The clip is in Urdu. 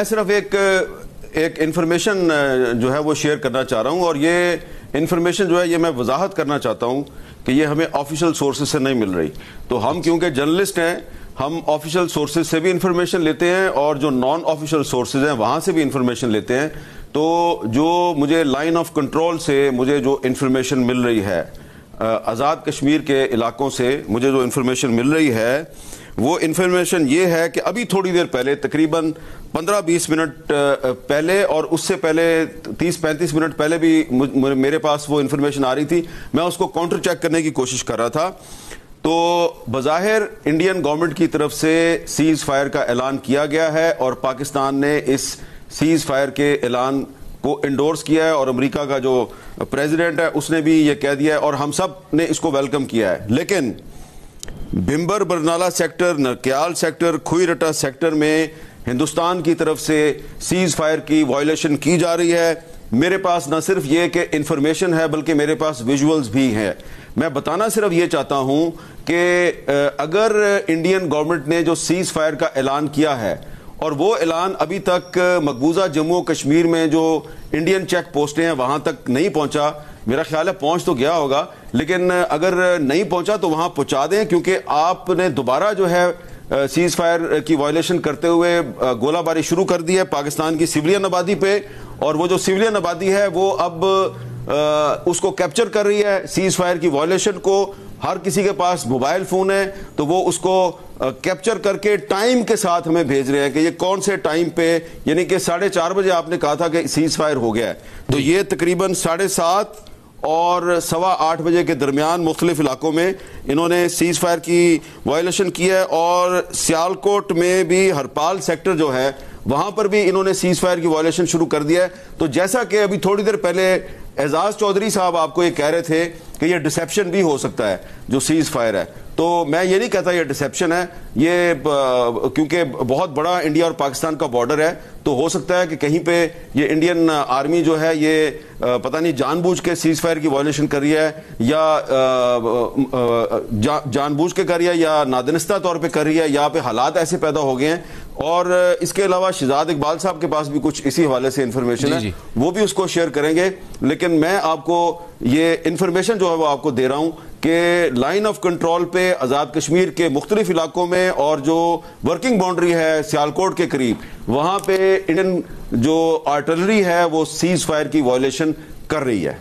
میں صرف ایک انفارمیشن جو ہے وہ شیئر کرنا چاہ رہا ہوں، اور یہ انفارمیشن جو ہے یہ میں وضاحت کرنا چاہتا ہوں کہ یہ ہمیں آفیشل سورسز سے نہیں مل رہی. تو ہم کیونکہ جرنلسٹ ہیں، ہم آفیشل سورسز سے بھی انفارمیشن لیتے ہیں اور جو نان آفیشل سورسز ہیں وہاں سے بھی انفارمیشن لیتے ہیں. تو جو مجھے لائن آف کنٹرول سے مجھے جو انفارمیشن مل رہی ہے، آزاد کشمیر کے علاقوں سے مجھے جو انفارمیشن مل رہی ہے وہ انفارمیشن یہ ہے کہ ابھی تھوڑی دیر پہلے تقریباً 15-20 منٹ پہلے اور اس سے پہلے 30-35 منٹ پہلے بھی میرے پاس وہ انفارمیشن آ رہی تھی. میں اس کو کاؤنٹر چیک کرنے کی کوشش کر رہا تھا. تو بظاہر انڈین گورنمنٹ کی طرف سے سیز فائر کا اعلان کیا گیا ہے اور پاکستان نے اس سیز فائر کے اعلان کو انڈورس کیا ہے، اور امریکہ کا جو پریزیڈنٹ ہے اس نے بھی یہ کہہ دیا ہے اور ہم سب نے اس کو ویلکم کیا ہے. لیکن Bhimber Barnala sector, Nakyal sector, Khui Ratta sector میں ہندوستان کی طرف سے سیز فائر کی وائلیشن کی جا رہی ہے. میرے پاس نہ صرف یہ کہ انفارمیشن ہے بلکہ میرے پاس ویژولز بھی ہیں. میں بتانا صرف یہ چاہتا ہوں کہ اگر انڈین گورنمنٹ نے جو سیز فائر کا اعلان کیا ہے اور وہ اعلان ابھی تک مقبوضہ جموں و کشمیر میں جو انڈین چیک پوسٹیں ہیں وہاں تک نہیں پہنچا، میرا خیال ہے پہنچ تو گیا ہوگا لیکن اگر نہیں پہنچا تو وہاں پہنچا دیں، کیونکہ آپ نے دوبارہ جو ہے سیز فائر کی وائلیشن کرتے ہوئے گولہ باری شروع کر دی ہے پاکستان کی سویلین آبادی پہ، اور وہ جو سویلین آبادی ہے وہ اب اس کو کیپچر کر رہی ہے سیز فائر کی وائلیشن کو. ہر کسی کے پاس موبائل فون ہے تو وہ اس کو کیپچر کر کے ٹائم کے ساتھ ہمیں بھیج رہے ہیں کہ یہ کون سے ٹائم پہ، یعنی کہ 4:30 بجے آپ نے کہا تھا کہ سیز فائر ہو گیا ہے، تو یہ تقریباً 7:30 اور 8:15 بجے کے درمیان مختلف علاقوں میں انہوں نے سیز فائر کی وائلیشن کی ہے. اور سیالکوٹ میں بھی ہرپال سیکٹر جو ہے وہاں پر بھی انہوں نے سیز فائر کی وائلیشن شروع کر دیا ہے. تو جیسا کہ ابھی تھوڑی دیر پہلے اعزاز چودھری صاحب آپ کو یہ کہہ رہے تھے کہ یہ ڈسیپشن بھی ہو سکتا ہے جو سیز فائر ہے، تو میں یہ نہیں کہتا یہ ڈسیپشن ہے، یہ کیونکہ بہت بڑا انڈیا اور پاکستان کا بارڈر ہے تو ہو سکتا ہے کہ کہیں پہ یہ انڈین آرمی جو ہے یہ پتہ نہیں جان بوجھ کے سیز فائر کی وائلیشن کر رہی ہے یا جان بوجھ کے کر رہی ہے یا نادانستہ طور پہ کر رہی ہے، یہاں پہ حالات ایسے پیدا ہو گئے ہیں. اور اس کے علاوہ شہزاد اقبال صاحب کے پاس بھی کچھ اسی حوالے سے انفارمیشن ہے، وہ بھی اس کو شیئر کریں گے. لیکن میں آپ کو یہ انفارمیشن جو ہے وہ آپ کو دے رہا ہوں کہ لائن آف کنٹرول پہ آزاد کشمیر کے مختلف علاقوں میں اور جو ورکنگ باؤنڈری ہے سیالکوٹ کے قریب وہاں پہ انڈین جو آرٹلری ہے وہ سیز فائر کی وائلیشن کر رہی ہے.